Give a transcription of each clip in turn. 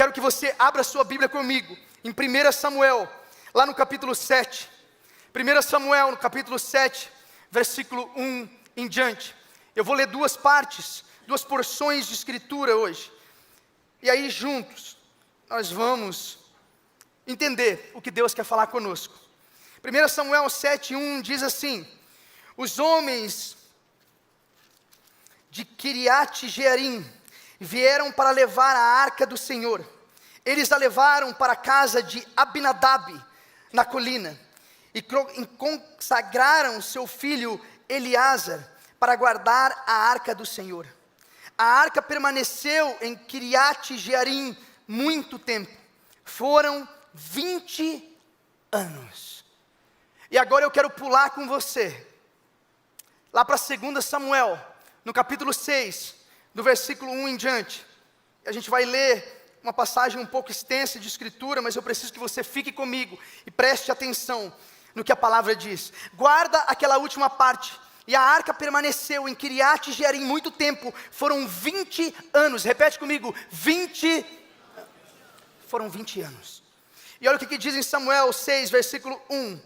quero que você abra sua Bíblia comigo, em 1 Samuel, lá no capítulo 7. 1 Samuel, no capítulo 7, versículo 1 em diante. Eu vou ler duas partes, duas porções de escritura hoje. E aí juntos, nós vamos entender o que Deus quer falar conosco. 1 Samuel 7, 1 diz assim: os homens de Kiriat-Jearim vieram para levar a arca do Senhor. Eles a levaram para a casa de Abinadab, na colina, e consagraram seu filho Eleazar para guardar a arca do Senhor. A arca permaneceu em Kiriat-Jearim muito tempo. Foram 20 anos. E agora eu quero pular com você lá para 2 Samuel, no capítulo 6, do versículo 1 em diante. A gente vai ler uma passagem um pouco extensa de escritura, mas eu preciso que você fique comigo e preste atenção no que a palavra diz. Guarda aquela última parte. E a arca permaneceu em Kiriat-Jearim muito tempo. Foram 20 anos. Repete comigo, 20. Foram 20 anos. E olha o que diz em Samuel 6, versículo 1.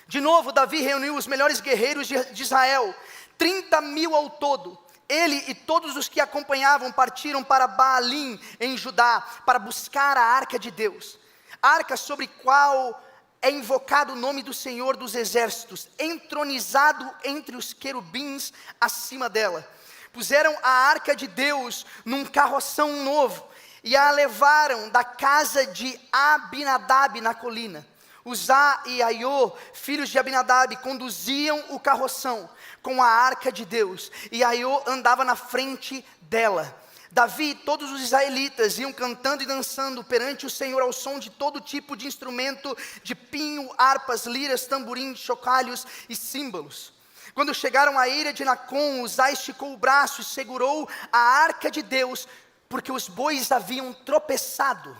De novo, Davi reuniu os melhores guerreiros de Israel, 30.000 ao todo. Ele e todos os que acompanhavam partiram para Baalim, em Judá, para buscar a arca de Deus. Arca sobre qual é invocado o nome do Senhor dos Exércitos, entronizado entre os querubins acima dela. Puseram a arca de Deus num carroção novo, e a levaram da casa de Abinadab na colina. Uzá e Aiô, filhos de Abinadab, conduziam o carroção com a arca de Deus, e Aiô andava na frente dela. Davi e todos os israelitas iam cantando e dançando perante o Senhor ao som de todo tipo de instrumento, de pinho, harpas, liras, tamborins, chocalhos e símbolos. Quando chegaram à ilha de Nacon, Uzá esticou o braço e segurou a arca de Deus, porque os bois haviam tropeçado.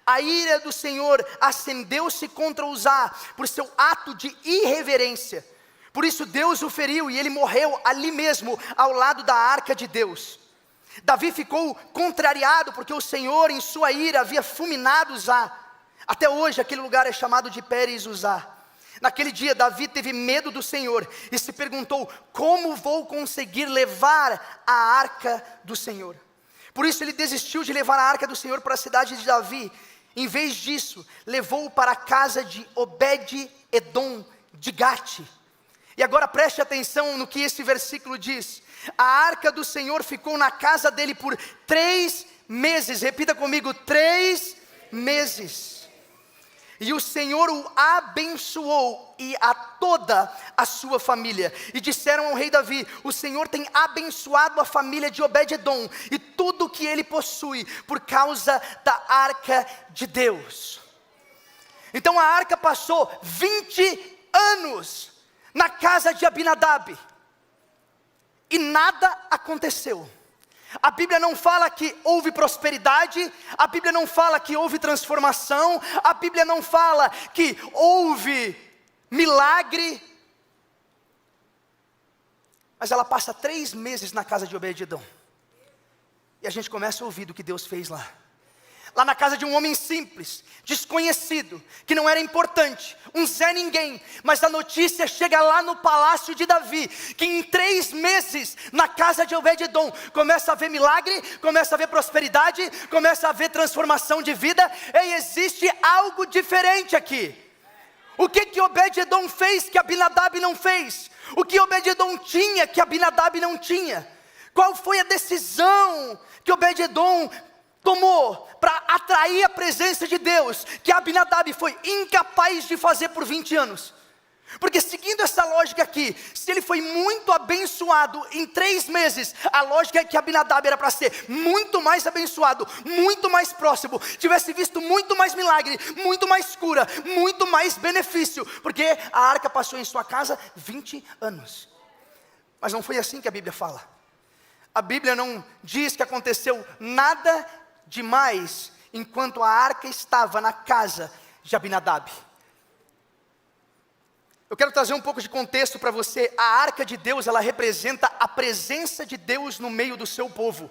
A ira do Senhor acendeu-se contra Uzá por seu ato de irreverência. Por isso Deus o feriu e ele morreu ali mesmo, ao lado da arca de Deus. Davi ficou contrariado porque o Senhor em sua ira havia fulminado Uzá. Até hoje aquele lugar é chamado de Pérez Uzá. Naquele dia Davi teve medo do Senhor e se perguntou: como vou conseguir levar a arca do Senhor? Por isso ele desistiu de levar a arca do Senhor para a cidade de Davi. Em vez disso, levou-o para a casa de Obed-Edom de Gate. E agora preste atenção no que esse versículo diz. A arca do Senhor ficou na casa dele por 3 meses. Repita comigo, 3 meses. E o Senhor o abençoou e a toda a sua família. E disseram ao rei Davi: o Senhor tem abençoado a família de Obed-Edom e tudo o que ele possui, por causa da arca de Deus. Então a arca passou 20 anos na casa de Abinadab e nada aconteceu. A Bíblia não fala que houve prosperidade, a Bíblia não fala que houve transformação, a Bíblia não fala que houve milagre. Mas ela passa 3 meses na casa de Obed-Edom. E a gente começa a ouvir do que Deus fez lá. Lá na casa de um homem simples, desconhecido, que não era importante, um Zé Ninguém. Mas a notícia chega lá no palácio de Davi, que em 3 meses, na casa de Obed-Edom, começa a haver milagre, começa a haver prosperidade, começa a haver transformação de vida. E existe algo diferente aqui. O que Obed-Edom fez que Abinadab não fez? O que Obed-Edom tinha que Abinadab não tinha? Qual foi a decisão que Obed-Edom tomou para atrair a presença de Deus, que Abinadab foi incapaz de fazer por 20 anos? Porque seguindo essa lógica aqui, se ele foi muito abençoado em 3 meses, a lógica é que Abinadab era para ser muito mais abençoado, muito mais próximo, tivesse visto muito mais milagre, muito mais cura, muito mais benefício, porque a arca passou em sua casa 20 anos. Mas não foi assim que a Bíblia fala. A Bíblia não diz que aconteceu nada demais enquanto a arca estava na casa de Abinadab. Eu quero trazer um pouco de contexto para você. A arca de Deus, ela representa a presença de Deus no meio do seu povo.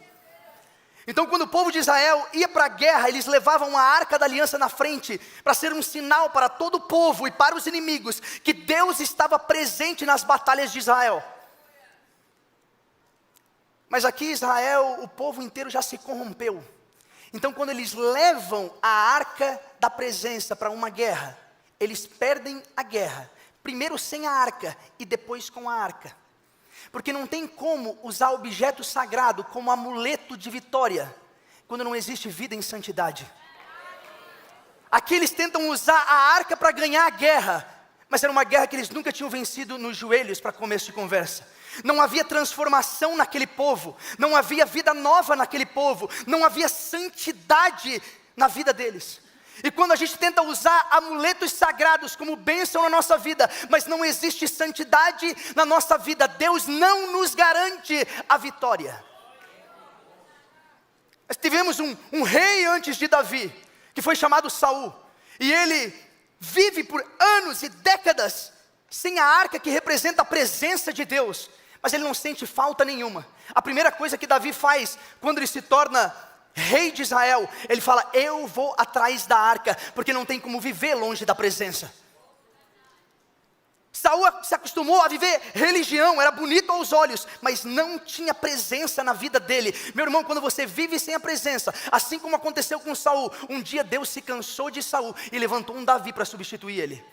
Então quando o povo de Israel ia para a guerra, eles levavam a arca da aliança na frente, para ser um sinal para todo o povo e para os inimigos, que Deus estava presente nas batalhas de Israel. Mas aqui em Israel, o povo inteiro já se corrompeu. Então quando eles levam a arca da presença para uma guerra, eles perdem a guerra, primeiro sem a arca e depois com a arca. Porque não tem como usar objeto sagrado como amuleto de vitória, quando não existe vida em santidade. Aqui eles tentam usar a arca para ganhar a guerra, mas era uma guerra que eles nunca tinham vencido nos joelhos, para começo de conversa. Não havia transformação naquele povo, não havia vida nova naquele povo, não havia santidade na vida deles. E quando a gente tenta usar amuletos sagrados como bênção na nossa vida, mas não existe santidade na nossa vida, Deus não nos garante a vitória. Nós tivemos um rei antes de Davi, que foi chamado Saul, e ele vive por anos e décadas sem a arca que representa a presença de Deus, mas ele não sente falta nenhuma. A primeira coisa que Davi faz quando ele se torna rei de Israel, ele fala: eu vou atrás da arca, porque não tem como viver longe da presença. Saul se acostumou a viver religião, era bonito aos olhos, mas não tinha presença na vida dele. Meu irmão, quando você vive sem a presença, assim como aconteceu com Saul, um dia Deus se cansou de Saul e levantou um Davi para substituir ele.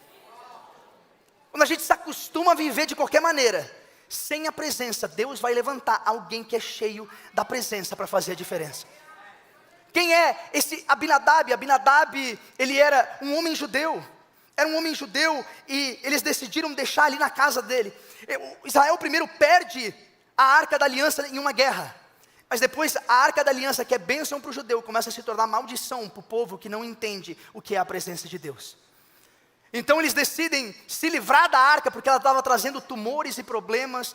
Quando a gente se acostuma a viver de qualquer maneira, sem a presença, Deus vai levantar alguém que é cheio da presença para fazer a diferença. Quem é esse Abinadab? Abinadab, ele era um homem judeu. Era um homem judeu e eles decidiram deixar ali na casa dele. Israel primeiro perde a arca da aliança em uma guerra. Mas depois a arca da aliança, que é bênção para o judeu, começa a se tornar maldição para o povo que não entende o que é a presença de Deus. Então eles decidem se livrar da arca, porque ela estava trazendo tumores e problemas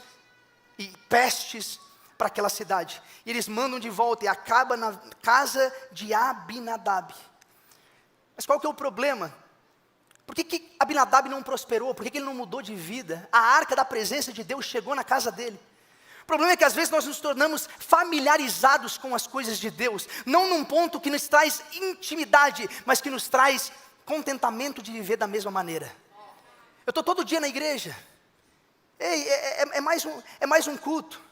e pestes para aquela cidade. E eles mandam de volta e acaba na casa de Abinadab. Mas qual que é o problema? Por que Abinadab não prosperou? Por que ele não mudou de vida? A arca da presença de Deus chegou na casa dele. O problema é que às vezes nós nos tornamos familiarizados com as coisas de Deus, não num ponto que nos traz intimidade, mas que nos traz contentamento de viver da mesma maneira. Eu estou todo dia na igreja. Ei, é mais um culto.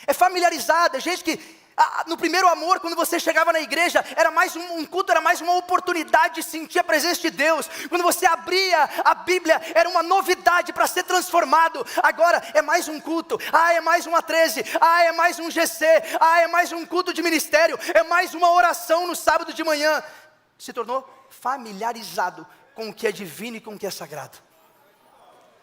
É familiarizado, é gente que no primeiro amor, quando você chegava na igreja, era mais um culto, era mais uma oportunidade de sentir a presença de Deus. Quando você abria a Bíblia, era uma novidade para ser transformado. Agora é mais um culto, é mais uma 13, é mais um GC, é mais um culto de ministério, é mais uma oração no sábado de manhã. Se tornou familiarizado com o que é divino e com o que é sagrado.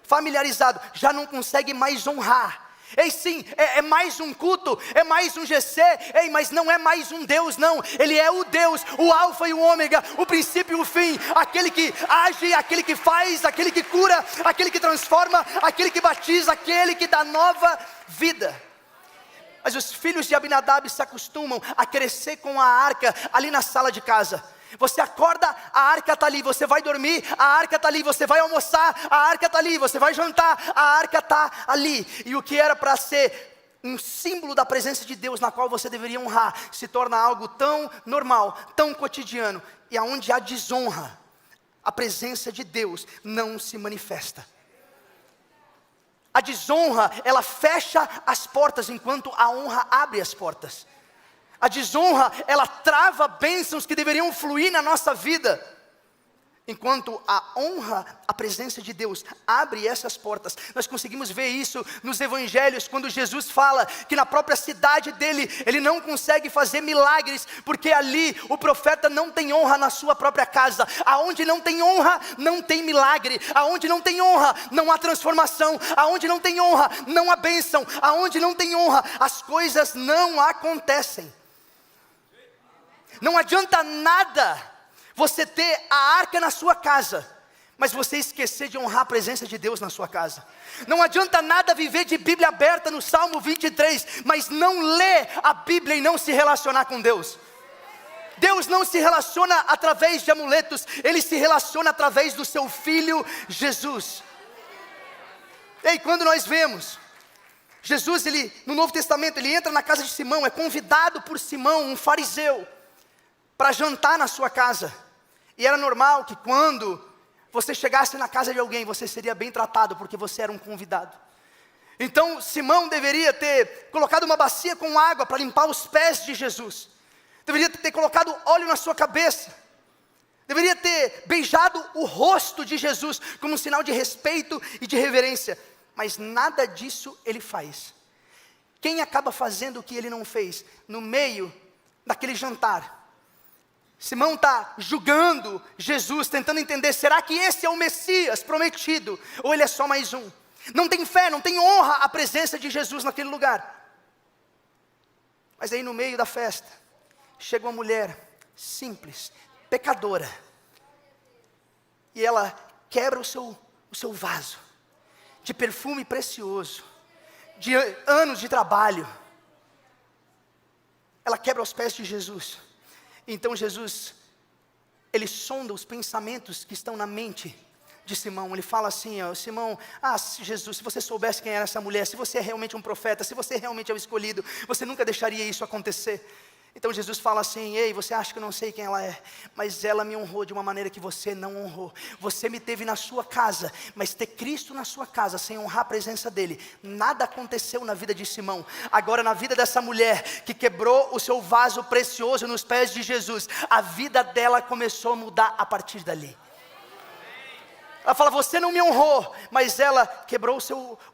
Familiarizado, já não consegue mais honrar. Ei, sim, é mais um culto, é mais um GC, ei, mas não é mais um Deus, não. Ele é o Deus, o alfa e o ômega, o princípio e o fim, aquele que age, aquele que faz, aquele que cura, aquele que transforma, aquele que batiza, aquele que dá nova vida. Mas os filhos de Abinadab se acostumam a crescer com a arca ali na sala de casa. Você acorda, a arca está ali, você vai dormir, a arca está ali, você vai almoçar, a arca está ali, você vai jantar, a arca está ali. E o que era para ser um símbolo da presença de Deus, na qual você deveria honrar, se torna algo tão normal, tão cotidiano, e aonde há desonra, a presença de Deus não se manifesta. A desonra, ela fecha as portas, enquanto a honra abre as portas. A desonra, ela trava bênçãos que deveriam fluir na nossa vida, enquanto a honra, a presença de Deus, abre essas portas. Nós conseguimos ver isso nos evangelhos, quando Jesus fala que na própria cidade dele, ele não consegue fazer milagres, porque ali o profeta não tem honra na sua própria casa. Aonde não tem honra, não tem milagre. Aonde não tem honra, não há transformação. Aonde não tem honra, não há bênção. Aonde não tem honra, as coisas não acontecem. Não adianta nada você ter a arca na sua casa, mas você esquecer de honrar a presença de Deus na sua casa. Não adianta nada viver de Bíblia aberta no Salmo 23, mas não ler a Bíblia e não se relacionar com Deus. Deus não se relaciona através de amuletos, Ele se relaciona através do seu Filho Jesus. E quando nós vemos Jesus, no Novo Testamento, ele entra na casa de Simão, é convidado por Simão, um fariseu, para jantar na sua casa. E era normal que quando você chegasse na casa de alguém, você seria bem tratado, porque você era um convidado. Então Simão deveria ter colocado uma bacia com água para limpar os pés de Jesus. Deveria ter colocado óleo na sua cabeça. Deveria ter beijado o rosto de Jesus, como um sinal de respeito e de reverência. Mas nada disso ele faz. Quem acaba fazendo o que ele não fez? No meio daquele jantar, Simão está julgando Jesus, tentando entender, será que esse é o Messias prometido? Ou ele é só mais um? Não tem fé, não tem honra a presença de Jesus naquele lugar. Mas aí no meio da festa, chega uma mulher simples, pecadora, e ela quebra o seu vaso de perfume precioso, de anos de trabalho. Ela quebra aos pés de Jesus. Então Jesus, ele sonda os pensamentos que estão na mente de Simão. Ele fala assim, Simão, Jesus, se você soubesse quem era essa mulher, se você é realmente um profeta, se você realmente é o escolhido, você nunca deixaria isso acontecer. Então Jesus fala assim, ei, você acha que eu não sei quem ela é, mas ela me honrou de uma maneira que você não honrou. Você me teve na sua casa, mas ter Cristo na sua casa, sem honrar a presença dele, nada aconteceu na vida de Simão. Agora na vida dessa mulher, que quebrou o seu vaso precioso nos pés de Jesus, a vida dela começou a mudar a partir dali. Ela fala, você não me honrou, mas ela quebrou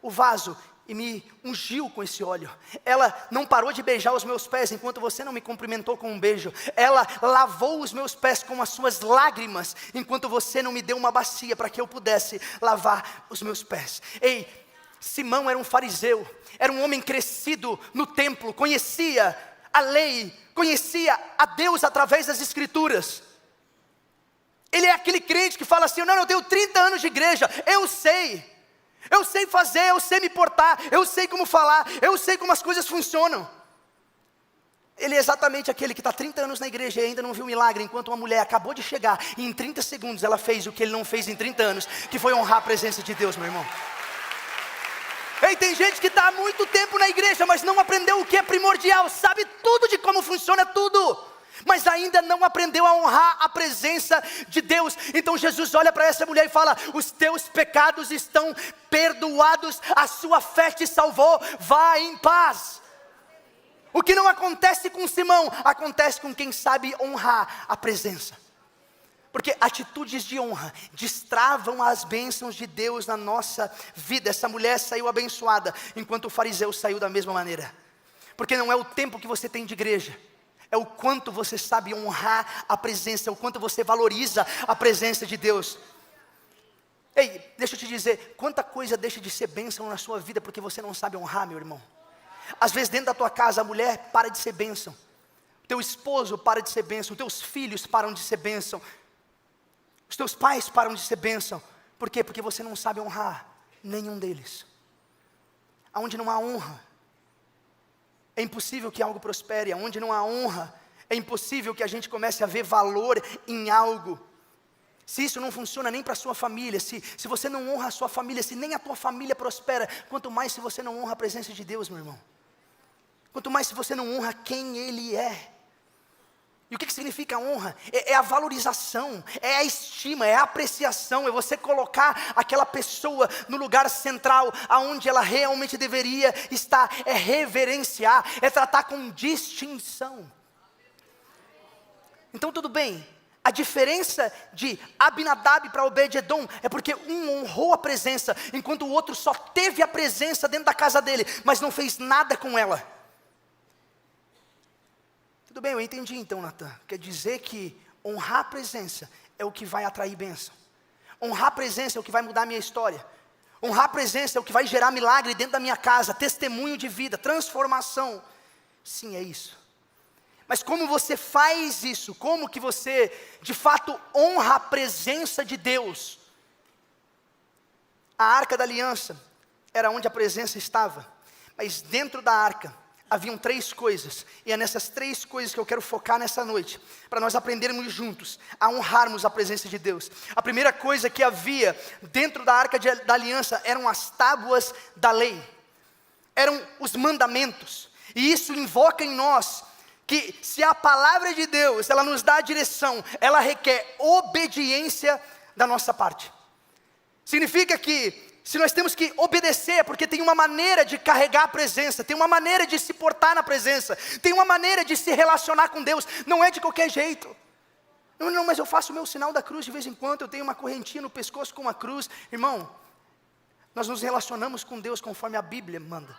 o vaso e me ungiu com esse óleo. Ela não parou de beijar os meus pés, enquanto você não me cumprimentou com um beijo. Ela lavou os meus pés com as suas lágrimas, enquanto você não me deu uma bacia, para que eu pudesse lavar os meus pés. Ei, Simão era um fariseu, era um homem crescido no templo, conhecia a lei, conhecia a Deus através das escrituras. Ele é aquele crente que fala assim, não, eu tenho 30 anos de igreja, eu sei fazer, eu sei me portar, eu sei como falar, eu sei como as coisas funcionam. Ele é exatamente aquele que está 30 anos na igreja e ainda não viu milagre, enquanto uma mulher acabou de chegar e em 30 segundos ela fez o que ele não fez em 30 anos, que foi honrar a presença de Deus, meu irmão. Ei, tem gente que está há muito tempo na igreja, mas não aprendeu o que é primordial, sabe tudo de como funciona tudo, mas ainda não aprendeu a honrar a presença de Deus. Então Jesus olha para essa mulher e fala, os teus pecados estão perdoados, a sua fé te salvou, vá em paz. O que não acontece com Simão, acontece com quem sabe honrar a presença. Porque atitudes de honra destravam as bênçãos de Deus na nossa vida. Essa mulher saiu abençoada, enquanto o fariseu saiu da mesma maneira. Porque não é o tempo que você tem de igreja, é o quanto você sabe honrar a presença, é o quanto você valoriza a presença de Deus. Ei, deixa eu te dizer, quanta coisa deixa de ser bênção na sua vida porque você não sabe honrar, meu irmão. Às vezes dentro da tua casa a mulher para de ser bênção, teu esposo para de ser bênção, teus filhos param de ser bênção, os teus pais param de ser bênção. Por quê? Porque você não sabe honrar nenhum deles. Aonde não há honra, é impossível que algo prospere. Onde não há honra, é impossível que a gente comece a ver valor em algo. Se isso não funciona nem para a sua família, se você não honra a sua família, se nem a tua família prospera, quanto mais se você não honra a presença de Deus, meu irmão. Quanto mais se você não honra quem Ele é. E o que significa honra? É a valorização, é a estima, é a apreciação, é você colocar aquela pessoa no lugar central, aonde ela realmente deveria estar, é reverenciar, é tratar com distinção. Então tudo bem, a diferença de Abinadab para Obed-edom é porque um honrou a presença, enquanto o outro só teve a presença dentro da casa dele, mas não fez nada com ela. Tudo bem, eu entendi então, Natan. Quer dizer que honrar a presença é o que vai atrair bênção. Honrar a presença é o que vai mudar a minha história. Honrar a presença é o que vai gerar milagre dentro da minha casa, testemunho de vida, transformação. Sim, é isso. Mas como você faz isso? Como que você, de fato, honra a presença de Deus? A Arca da Aliança era onde a presença estava. Mas dentro da Arca haviam 3 coisas, e é nessas 3 coisas que eu quero focar nessa noite, para nós aprendermos juntos a honrarmos a presença de Deus. A primeira coisa que havia dentro da Arca da Aliança eram as tábuas da lei. eram os mandamentos. E isso invoca em nós que se a palavra de Deus, ela nos dá a direção, ela requer obediência da nossa parte. Significa que se nós temos que obedecer, porque tem uma maneira de carregar a presença, tem uma maneira de se portar na presença, tem uma maneira de se relacionar com Deus, não é de qualquer jeito. Não, mas eu faço o meu sinal da cruz de vez em quando, eu tenho uma correntinha no pescoço com uma cruz. Irmão, nós nos relacionamos com Deus conforme a Bíblia manda.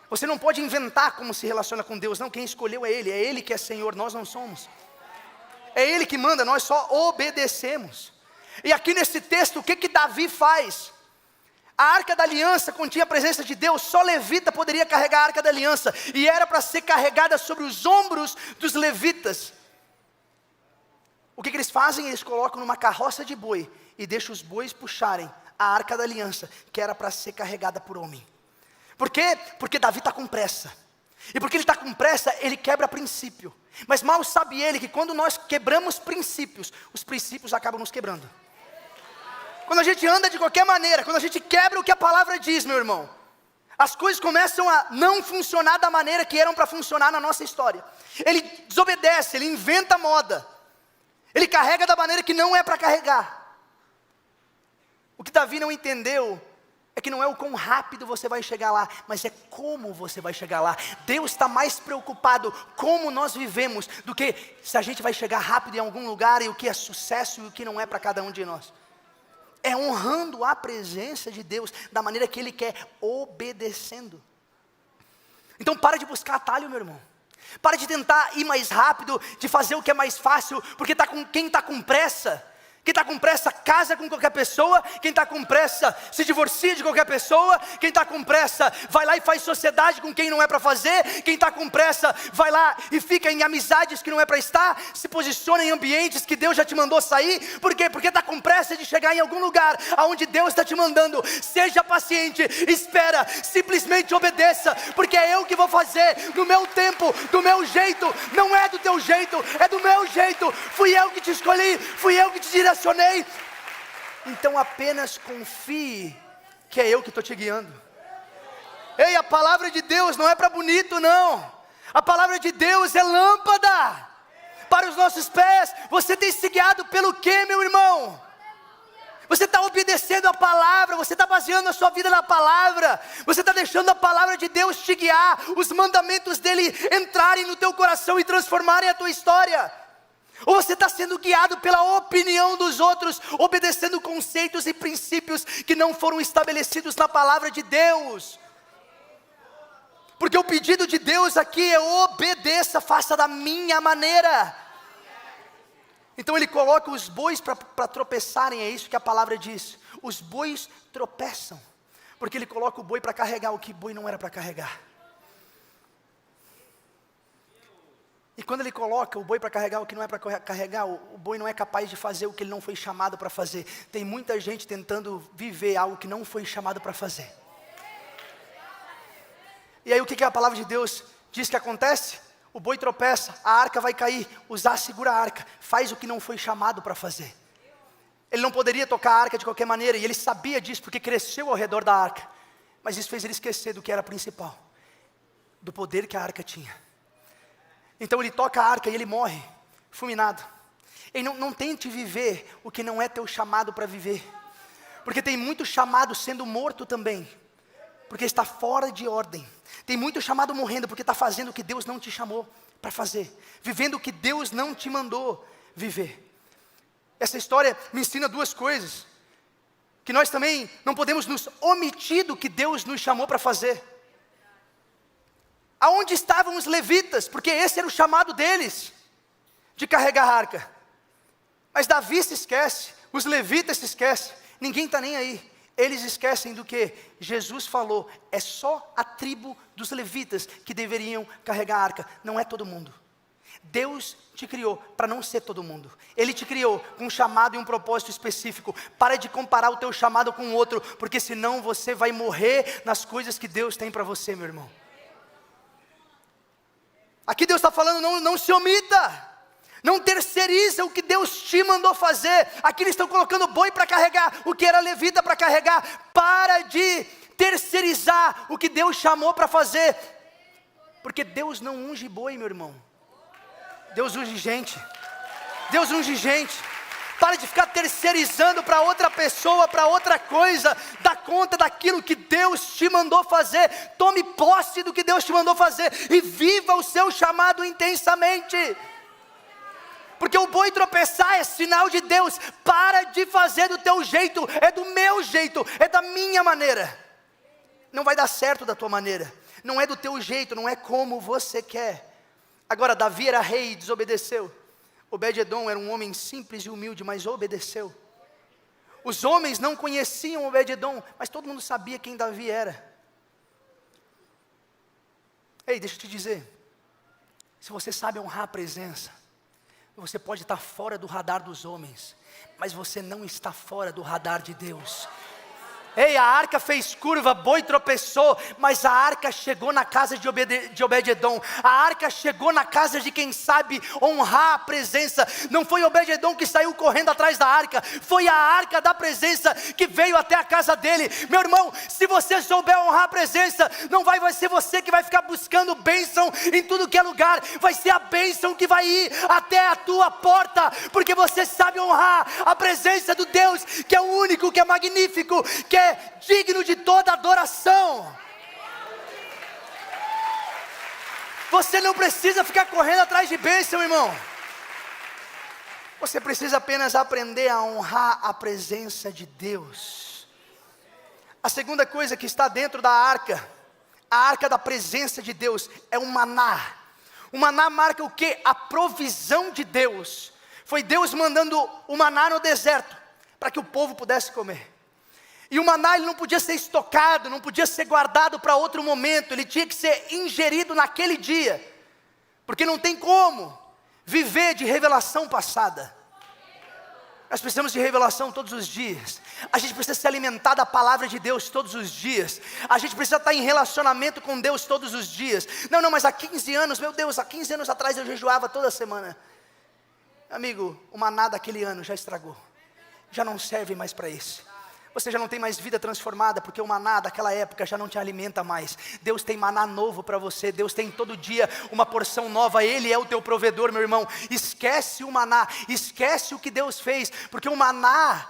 Você não pode inventar como se relaciona com Deus, não, quem escolheu é Ele que é Senhor, nós não somos. É Ele que manda, nós só obedecemos. E aqui nesse texto, o que Davi faz? A arca da aliança continha a presença de Deus, só levita poderia carregar a arca da aliança, e era para ser carregada sobre os ombros dos levitas. O que eles fazem? Eles colocam numa carroça de boi, e deixam os bois puxarem a arca da aliança, que era para ser carregada por homem. Por quê? Porque Davi está com pressa, e porque ele está com pressa, ele quebra princípio, mas mal sabe ele que quando nós quebramos princípios, os princípios acabam nos quebrando. Quando a gente anda de qualquer maneira, quando a gente quebra o que a palavra diz, meu irmão, as coisas começam a não funcionar da maneira que eram para funcionar na nossa história. Ele desobedece, ele inventa moda, ele carrega da maneira que não é para carregar. O que Davi não entendeu é que não é o quão rápido você vai chegar lá, mas é como você vai chegar lá. Deus está mais preocupado como nós vivemos do que se a gente vai chegar rápido em algum lugar e o que é sucesso e o que não é para cada um de nós. É honrando a presença de Deus da maneira que Ele quer, obedecendo. Então para de buscar atalho, meu irmão. Para de tentar ir mais rápido, de fazer o que é mais fácil, porque quem está com pressa, quem está com pressa casa com qualquer pessoa, quem está com pressa se divorcia de qualquer pessoa, quem está com pressa vai lá e faz sociedade com quem não é para fazer, quem está com pressa vai lá e fica em amizades que não é para estar, se posiciona em ambientes que Deus já te mandou sair. Por quê? Porque está com pressa de chegar em algum lugar aonde Deus está te mandando. Seja paciente, espera, simplesmente obedeça, porque é eu que vou fazer, no meu tempo, do meu jeito, não é do teu jeito, é do meu jeito. Fui eu que te escolhi, fui eu que te direcionei. Então apenas confie que é eu que estou te guiando. Ei, a palavra de Deus não é para bonito, não. A palavra de Deus é lâmpada para os nossos pés. Você tem se guiado pelo quê, meu irmão? Você está obedecendo a palavra, você está baseando a sua vida na palavra, você está deixando a palavra de Deus te guiar, os mandamentos dele entrarem no teu coração e transformarem a tua história. Ou você está sendo guiado pela opinião dos outros, obedecendo conceitos e princípios que não foram estabelecidos na palavra de Deus. Porque o pedido de Deus aqui é: obedeça, faça da minha maneira. Então ele coloca os bois para tropeçarem, é isso que a palavra diz. Os bois tropeçam, porque ele coloca o boi para carregar o que o boi não era para carregar. E quando ele coloca o boi para carregar o que não é para carregar, o boi não é capaz de fazer o que ele não foi chamado para fazer. Tem muita gente tentando viver algo que não foi chamado para fazer. E aí o que a palavra de Deus diz que acontece? O boi tropeça, a arca vai cair, Uzá segura a arca, faz o que não foi chamado para fazer. Ele não poderia tocar a arca de qualquer maneira, e ele sabia disso porque cresceu ao redor da arca. Mas isso fez ele esquecer do que era principal, do poder que a arca tinha. Então ele toca a arca e ele morre, fulminado. E não tente viver o que não é teu chamado para viver. Porque tem muito chamado sendo morto também, porque está fora de ordem. Tem muito chamado morrendo porque está fazendo o que Deus não te chamou para fazer, vivendo o que Deus não te mandou viver. Essa história me ensina duas coisas: que nós também não podemos nos omitir do que Deus nos chamou para fazer. Aonde estavam os levitas? Porque esse era o chamado deles, de carregar a arca. Mas Davi se esquece, os levitas se esquecem, ninguém está nem aí. Eles esquecem do que Jesus falou: é só a tribo dos levitas que deveriam carregar a arca, não é todo mundo. Deus te criou para não ser todo mundo. Ele te criou com um chamado e um propósito específico. Para de comparar o teu chamado com o outro, porque senão você vai morrer nas coisas que Deus tem para você, meu irmão. Aqui Deus está falando: não se omita, não terceiriza o que Deus te mandou fazer. Aqui eles estão colocando boi para carregar o que era levita para carregar. Para de terceirizar o que Deus chamou para fazer. Porque Deus não unge boi, meu irmão. Deus unge gente. Deus unge gente. Pare de ficar terceirizando para outra pessoa, para outra coisa. Dá conta daquilo que Deus te mandou fazer. Tome posse do que Deus te mandou fazer e viva o seu chamado intensamente. Porque o boi tropeçar é sinal de Deus. Para de fazer do teu jeito, é do meu jeito, é da minha maneira. Não vai dar certo da tua maneira. Não é do teu jeito, não é como você quer. Agora, Davi era rei e desobedeceu. Obed-edom era um homem simples e humilde, mas obedeceu. Os homens não conheciam Obed-edom, mas todo mundo sabia quem Davi era. Ei, deixa eu te dizer. Se você sabe honrar a presença, você pode estar fora do radar dos homens, mas você não está fora do radar de Deus. Ei, a arca fez curva, boi tropeçou, mas a arca chegou na casa de Obed-edom. A arca chegou na casa de quem sabe honrar a presença. Não foi Obed-edom que saiu correndo atrás da arca, foi a arca da presença que veio até a casa dele. Meu irmão, se você souber honrar a presença, não vai ser você que vai ficar buscando bênção em tudo que é lugar. Vai ser a bênção que vai ir até a tua porta, porque você sabe honrar a presença do Deus que é o único, que é magnífico, que é digno de toda adoração. Você não precisa ficar correndo atrás de bênção, irmão. Você precisa apenas aprender a honrar a presença de Deus. A segunda coisa que está dentro da arca, a arca da presença de Deus, é o maná. O maná marca o quê? A provisão de Deus. Foi Deus mandando o maná no deserto, para que o povo pudesse comer. E o maná ele não podia ser estocado, não podia ser guardado para outro momento, ele tinha que ser ingerido naquele dia, porque não tem como viver de revelação passada. Nós precisamos de revelação todos os dias. A gente precisa se alimentar da palavra de Deus todos os dias. A gente precisa estar em relacionamento com Deus todos os dias. Não, mas há 15 anos, meu Deus, há 15 anos atrás eu jejuava toda semana. Amigo, o maná daquele ano já estragou, já não serve mais para isso. Você já não tem mais vida transformada, porque o maná daquela época já não te alimenta mais. Deus tem maná novo para você, Deus tem todo dia uma porção nova, Ele é o teu provedor, meu irmão. Esquece o maná, esquece o que Deus fez, porque o maná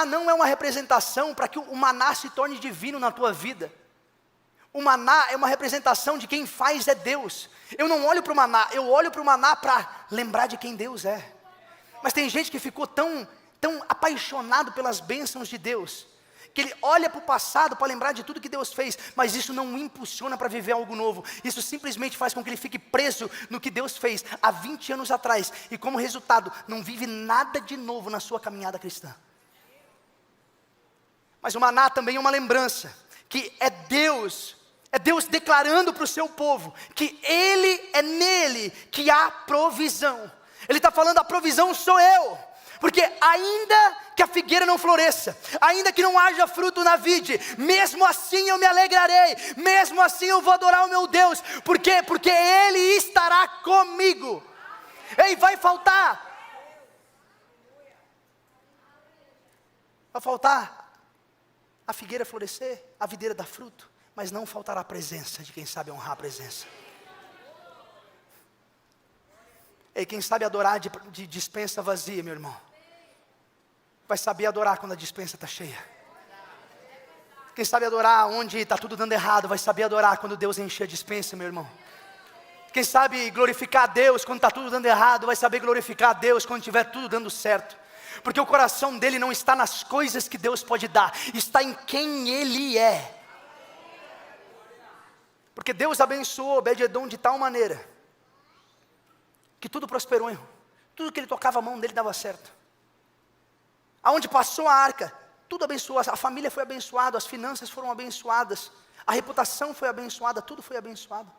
não é uma representação para que o maná se torne divino na tua vida. O maná é uma representação de quem faz é Deus. Eu não olho para o maná, eu olho para o maná para lembrar de quem Deus é. Mas tem gente que ficou tão apaixonado pelas bênçãos de Deus, que ele olha para o passado para lembrar de tudo que Deus fez, mas isso não o impulsiona para viver algo novo. Isso simplesmente faz com que ele fique preso no que Deus fez há 20 anos atrás, e como resultado, não vive nada de novo na sua caminhada cristã. Mas o maná também é uma lembrança, que é Deus declarando para o seu povo, que é nele que há provisão. Ele está falando, a provisão sou eu. Porque ainda que a figueira não floresça, ainda que não haja fruto na vide, mesmo assim eu me alegrarei, mesmo assim eu vou adorar o meu Deus. Por quê? Porque Ele estará comigo. Ei, vai faltar a figueira florescer, a videira dar fruto, mas não faltará a presença de quem sabe honrar a presença. Ei, quem sabe adorar de dispensa vazia, meu irmão, vai saber adorar quando a dispensa está cheia. Quem sabe adorar onde está tudo dando errado, vai saber adorar quando Deus encher a dispensa, meu irmão. Quem sabe glorificar a Deus quando está tudo dando errado, vai saber glorificar a Deus quando estiver tudo dando certo. Porque o coração dele não está nas coisas que Deus pode dar, está em quem Ele é. Porque Deus abençoou Obed-edom de tal maneira que tudo prosperou, tudo que ele tocava a mão dele dava certo. Aonde passou a arca, tudo abençoou, a família foi abençoada, as finanças foram abençoadas, a reputação foi abençoada, tudo foi abençoado.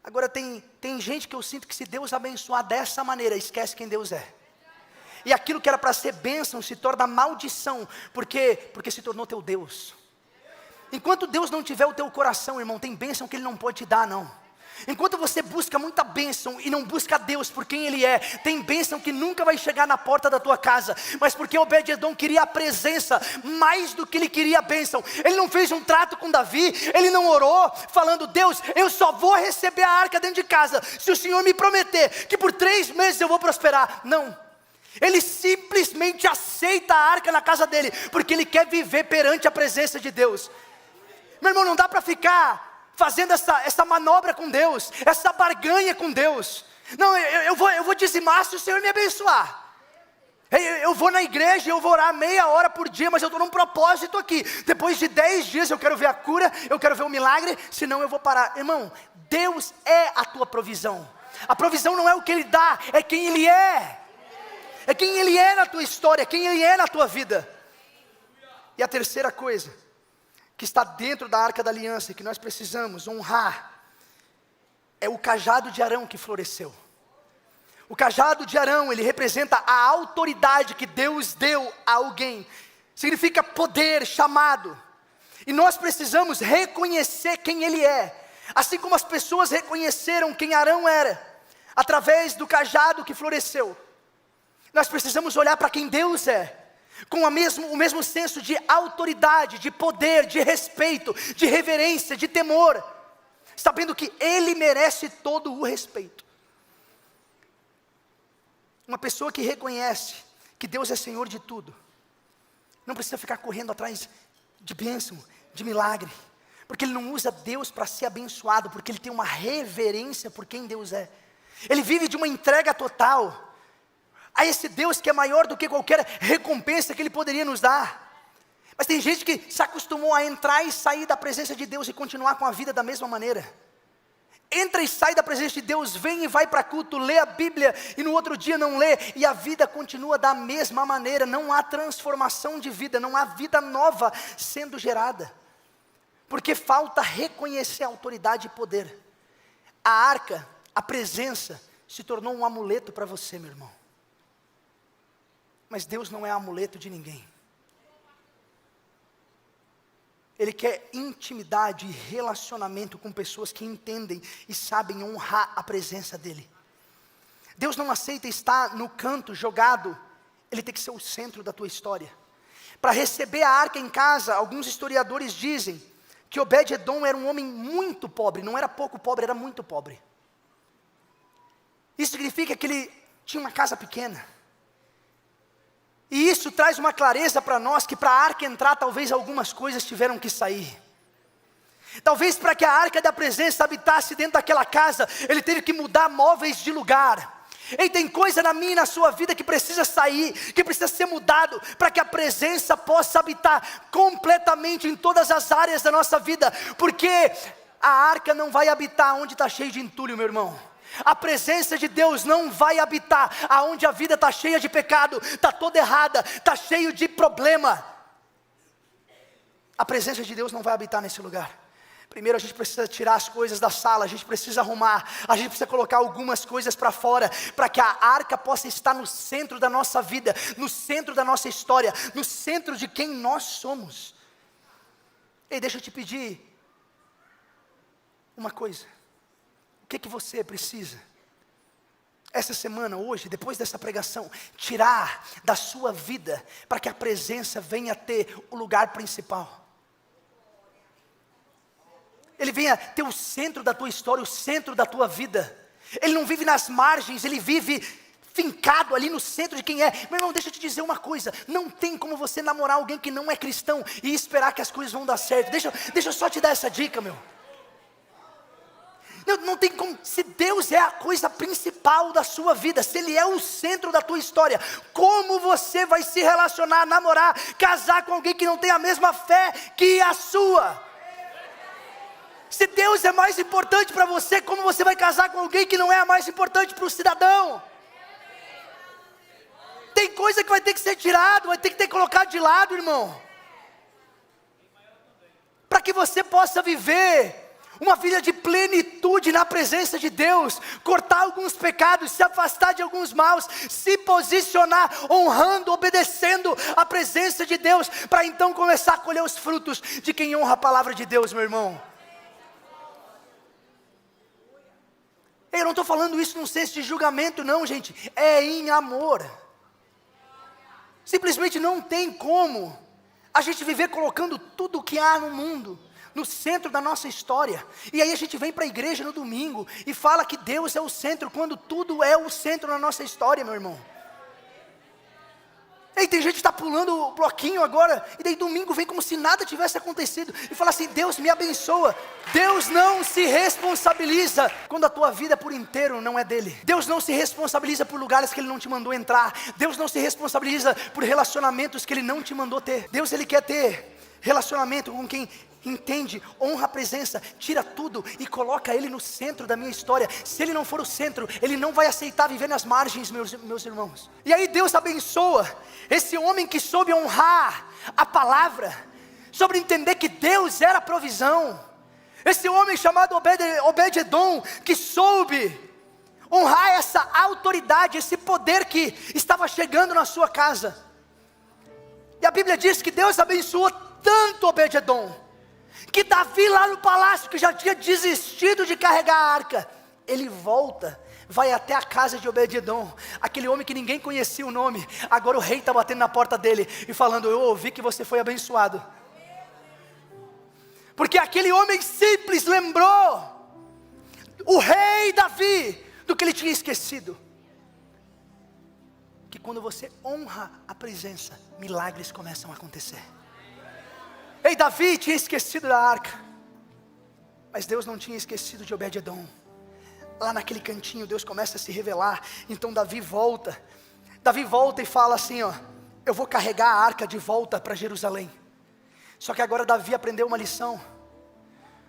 Agora tem gente que eu sinto que se Deus abençoar dessa maneira, esquece quem Deus é. E aquilo que era para ser bênção se torna maldição, porque se tornou teu Deus. Enquanto Deus não tiver o teu coração, irmão, tem bênção que Ele não pode te dar, não. Enquanto você busca muita bênção e não busca Deus por quem Ele é, tem bênção que nunca vai chegar na porta da tua casa, mas porque Obed-edom queria a presença mais do que ele queria a bênção. Ele não fez um trato com Davi, ele não orou falando: Deus, eu só vou receber a arca dentro de casa se o Senhor me prometer que por 3 meses eu vou prosperar. Não, ele simplesmente aceita a arca na casa dele, porque ele quer viver perante a presença de Deus. Meu irmão, não dá para ficar fazendo essa manobra com Deus, essa barganha com Deus. Não, eu vou dizimar se o Senhor me abençoar. Eu vou na igreja, eu vou orar meia hora por dia, mas eu estou num propósito aqui. Depois de 10 dias eu quero ver a cura, eu quero ver o milagre, senão eu vou parar. Irmão, Deus é a tua provisão. A provisão não é o que Ele dá, é quem Ele é. É quem Ele é na tua história, quem Ele é na tua vida. E a terceira coisa que está dentro da arca da aliança, que nós precisamos honrar, é o cajado de Arão que floresceu. O cajado de Arão, ele representa a autoridade que Deus deu a alguém. Significa poder, chamado. E nós precisamos reconhecer quem Ele é. Assim como as pessoas reconheceram quem Arão era, através do cajado que floresceu. Nós precisamos olhar para quem Deus é, com o mesmo senso de autoridade, de poder, de respeito, de reverência, de temor, sabendo que Ele merece todo o respeito. Uma pessoa que reconhece que Deus é Senhor de tudo, não precisa ficar correndo atrás de bênção, de milagre, porque ele não usa Deus para ser abençoado, porque ele tem uma reverência por quem Deus é. Ele vive de uma entrega total a esse Deus que é maior do que qualquer recompensa que Ele poderia nos dar. Mas tem gente que se acostumou a entrar e sair da presença de Deus e continuar com a vida da mesma maneira. Entra e sai da presença de Deus, vem e vai para culto, lê a Bíblia e no outro dia não lê, e a vida continua da mesma maneira. Não há transformação de vida, não há vida nova sendo gerada, porque falta reconhecer a autoridade e poder. A arca, a presença, se tornou um amuleto para você, meu irmão. Mas Deus não é amuleto de ninguém. Ele quer intimidade e relacionamento com pessoas que entendem e sabem honrar a presença dEle. Deus não aceita estar no canto jogado, Ele tem que ser o centro da tua história. Para receber a arca em casa, alguns historiadores dizem que Obed-edom era um homem muito pobre, não era pouco pobre, era muito pobre. Isso significa que ele tinha uma casa pequena. E isso traz uma clareza para nós, que para a arca entrar, talvez algumas coisas tiveram que sair. Talvez para que a arca da presença habitasse dentro daquela casa, ele teve que mudar móveis de lugar. E tem coisa na minha e na sua vida que precisa sair, que precisa ser mudado, para que a presença possa habitar completamente em todas as áreas da nossa vida. Porque a arca não vai habitar onde está cheio de entulho, meu irmão. A presença de Deus não vai habitar aonde a vida está cheia de pecado, está toda errada, está cheio de problema. A presença de Deus não vai habitar nesse lugar. Primeiro a gente precisa tirar as coisas da sala, a gente precisa arrumar, a gente precisa colocar algumas coisas para fora, para que a arca possa estar no centro da nossa vida, no centro da nossa história, no centro de quem nós somos. Ei, deixa eu te pedir uma coisa. O que você precisa, essa semana, hoje, depois dessa pregação, tirar da sua vida, para que a presença venha ter o lugar principal? Ele venha ter o centro da tua história, o centro da tua vida. Ele não vive nas margens, ele vive fincado ali no centro de quem é. Meu irmão, deixa eu te dizer uma coisa, não tem como você namorar alguém que não é cristão e esperar que as coisas vão dar certo. Deixa eu só te dar essa dica, meu. Não tem como. Se Deus é a coisa principal da sua vida, se Ele é o centro da tua história, como você vai se relacionar, namorar, casar com alguém que não tem a mesma fé que a sua? Se Deus é mais importante para você, como você vai casar com alguém que não é a mais importante para o cidadão? Tem coisa que vai ter que ser tirado, vai ter que ter colocado de lado, irmão, para que você possa viver uma vida de plenitude na presença de Deus, cortar alguns pecados, se afastar de alguns maus, se posicionar honrando, obedecendo a presença de Deus, para então começar a colher os frutos de quem honra a palavra de Deus, meu irmão. Eu não estou falando isso num senso de julgamento não, gente, é em amor. Simplesmente não tem como a gente viver colocando tudo o que há no mundo no centro da nossa história, e aí a gente vem para a igreja no domingo e fala que Deus é o centro, quando tudo é o centro na nossa história, meu irmão. E tem gente que está pulando o bloquinho agora, e daí domingo vem como se nada tivesse acontecido, e fala assim, Deus me abençoa. Deus não se responsabiliza quando a tua vida por inteiro não é dele. Deus não se responsabiliza por lugares que ele não te mandou entrar. Deus não se responsabiliza por relacionamentos que ele não te mandou ter. Deus, ele quer ter relacionamento com quem entende, honra a presença, tira tudo e coloca ele no centro da minha história. Se ele não for o centro, ele não vai aceitar viver nas margens, meus irmãos. E aí Deus abençoa esse homem que soube honrar a palavra, sobre entender que Deus era a provisão. Esse homem chamado Obed-edom, que soube honrar essa autoridade, esse poder que estava chegando na sua casa. E a Bíblia diz que Deus abençoou tanto Obed-edom, que Davi lá no palácio, que já tinha desistido de carregar a arca, ele volta, vai até a casa de Obed-edom, aquele homem que ninguém conhecia o nome. Agora o rei está batendo na porta dele e falando, eu ouvi que você foi abençoado. Porque aquele homem simples lembrou o rei Davi do que ele tinha esquecido. Que quando você honra a presença, milagres começam a acontecer. Ei, Davi tinha esquecido da arca, mas Deus não tinha esquecido de Obed-edom. Lá naquele cantinho Deus começa a se revelar. Então Davi volta e fala assim, ó, eu vou carregar a arca de volta para Jerusalém. Só que agora Davi aprendeu uma lição,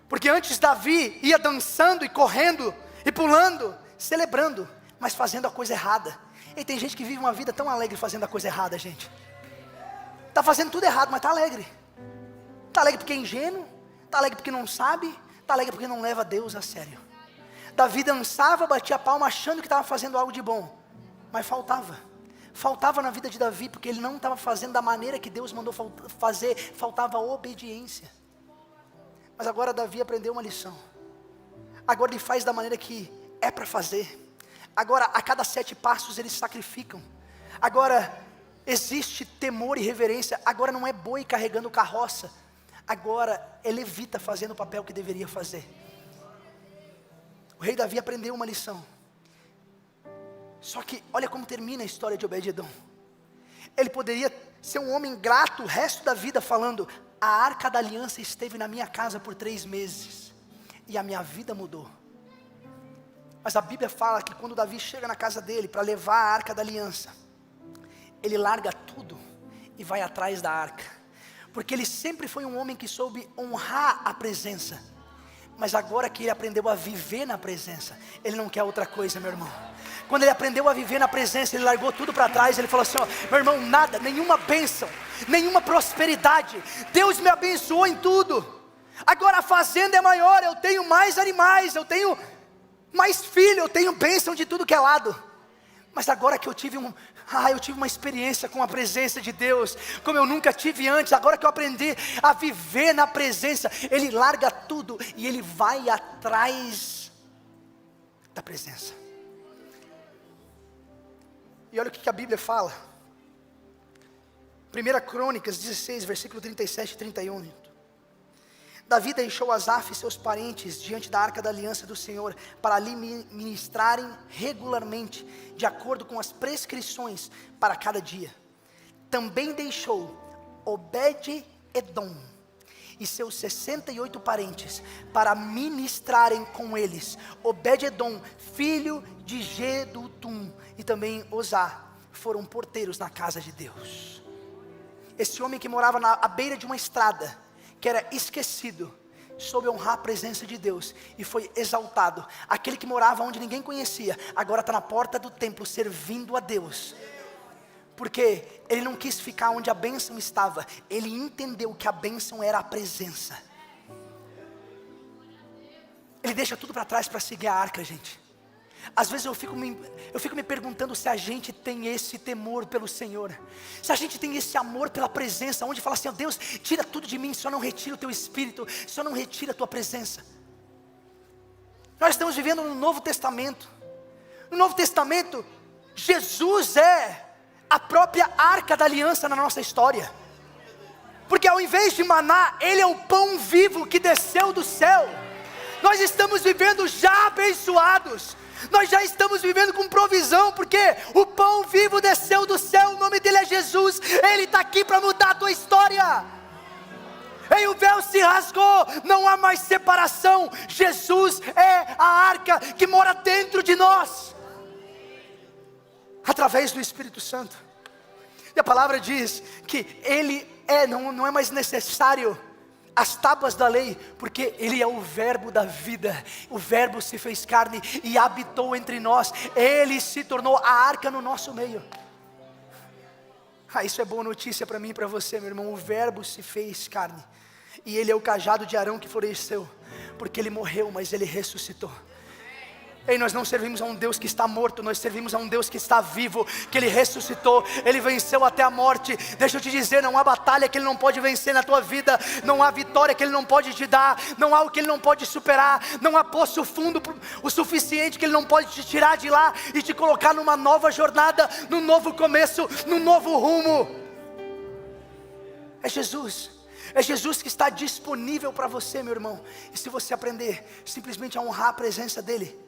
porque antes Davi ia dançando e correndo e pulando, celebrando, mas fazendo a coisa errada. E tem gente que vive uma vida tão alegre fazendo a coisa errada, gente. Está fazendo tudo errado, mas está alegre. Está alegre porque é ingênuo, está alegre porque não sabe, está alegre porque não leva Deus a sério. Davi dançava, batia a palma achando que estava fazendo algo de bom, mas faltava na vida de Davi, porque ele não estava fazendo da maneira que Deus mandou fazer, faltava obediência. Mas agora Davi aprendeu uma lição, agora ele faz da maneira que é para fazer. Agora a cada 7 passos eles sacrificam, agora existe temor e reverência. Agora não é boi carregando carroça, agora é levita fazendo o papel que deveria fazer. O rei Davi aprendeu uma lição. Só que olha como termina a história de Obed-edom. Ele poderia ser um homem grato o resto da vida falando, a arca da aliança esteve na minha casa por 3 meses, e a minha vida mudou. Mas a Bíblia fala que quando Davi chega na casa dele para levar a arca da aliança, ele larga tudo e vai atrás da arca. Porque ele sempre foi um homem que soube honrar a presença. Mas agora que ele aprendeu a viver na presença, ele não quer outra coisa, meu irmão. Quando ele aprendeu a viver na presença, ele largou tudo para trás. Ele falou assim, ó, meu irmão, nada, nenhuma bênção, nenhuma prosperidade. Deus me abençoou em tudo. Agora a fazenda é maior, eu tenho mais animais, eu tenho mais filho, eu tenho bênção de tudo que é lado. Mas agora que eu tive uma experiência com a presença de Deus, como eu nunca tive antes. Agora que eu aprendi a viver na presença, ele larga tudo e ele vai atrás da presença. E olha o que a Bíblia fala. 1 Crônicas 16, versículo 37 e 31. Davi deixou Asaf e seus parentes diante da arca da aliança do Senhor, para ali ministrarem regularmente, de acordo com as prescrições para cada dia. Também deixou Obed-edom e seus 68 parentes, para ministrarem com eles. Obed-edom, filho de Gedutum, e também Osá, foram porteiros na casa de Deus. Esse homem que morava à beira de uma estrada, que era esquecido, soube honrar a presença de Deus e foi exaltado. Aquele que morava onde ninguém conhecia, agora está na porta do templo servindo a Deus. Porque ele não quis ficar onde a bênção estava, ele entendeu que a bênção era a presença. Ele deixa tudo para trás para seguir a arca, gente. Às vezes eu fico me perguntando se a gente tem esse temor pelo Senhor, se a gente tem esse amor pela presença, onde fala assim, ó Deus, tira tudo de mim, só não retira o teu Espírito, só não retira a tua presença. Nós estamos vivendo no Novo Testamento. No Novo Testamento, Jesus é a própria arca da aliança na nossa história. Porque ao invés de maná, Ele é o pão vivo que desceu do céu. Nós estamos vivendo já abençoados. Nós já estamos vivendo com provisão, porque o pão vivo desceu do céu, o nome dele é Jesus. Ele está aqui para mudar a tua história. E o véu se rasgou, não há mais separação. Jesus é a arca que mora dentro de nós, através do Espírito Santo. E a palavra diz que Ele não é mais necessário as tábuas da lei, porque Ele é o verbo da vida. O verbo se fez carne e habitou entre nós. Ele se tornou a arca no nosso meio. Isso é boa notícia para mim e para você, meu irmão. O verbo se fez carne, e Ele é o cajado de Arão que floresceu, porque Ele morreu, mas Ele ressuscitou. Ei, nós não servimos a um Deus que está morto, nós servimos a um Deus que está vivo, que Ele ressuscitou, Ele venceu até a morte. Deixa eu te dizer, não há batalha que Ele não pode vencer na tua vida, não há vitória que Ele não pode te dar, não há o que Ele não pode superar, não há poço fundo o suficiente que Ele não pode te tirar de lá e te colocar numa nova jornada, num novo começo, num novo rumo. É Jesus que está disponível para você, meu irmão. E se você aprender simplesmente a honrar a presença dEle,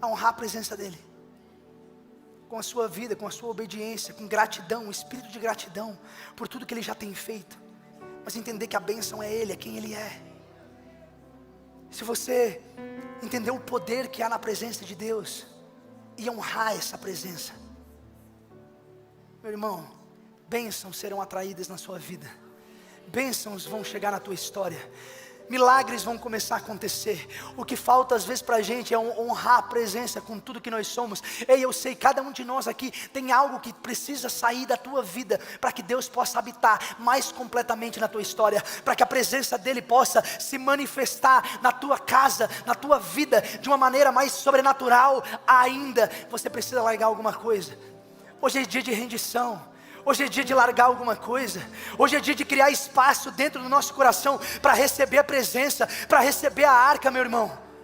a honrar a presença dEle, com a sua vida, com a sua obediência, com gratidão, um espírito de gratidão, por tudo que Ele já tem feito, mas entender que a bênção é Ele, é quem Ele é. Se você entender o poder que há na presença de Deus, e honrar essa presença, meu irmão, bênçãos serão atraídas na sua vida, bênçãos vão chegar na tua história, milagres vão começar a acontecer. O que falta às vezes para a gente é honrar a presença com tudo que nós somos. Ei, eu sei, cada um de nós aqui tem algo que precisa sair da tua vida, para que Deus possa habitar mais completamente na tua história, para que a presença dEle possa se manifestar na tua casa, na tua vida, de uma maneira mais sobrenatural ainda. Você precisa largar alguma coisa. Hoje é dia de rendição. Hoje é dia de largar alguma coisa. Hoje é dia de criar espaço dentro do nosso coração para receber a presença, para receber a arca, meu irmão.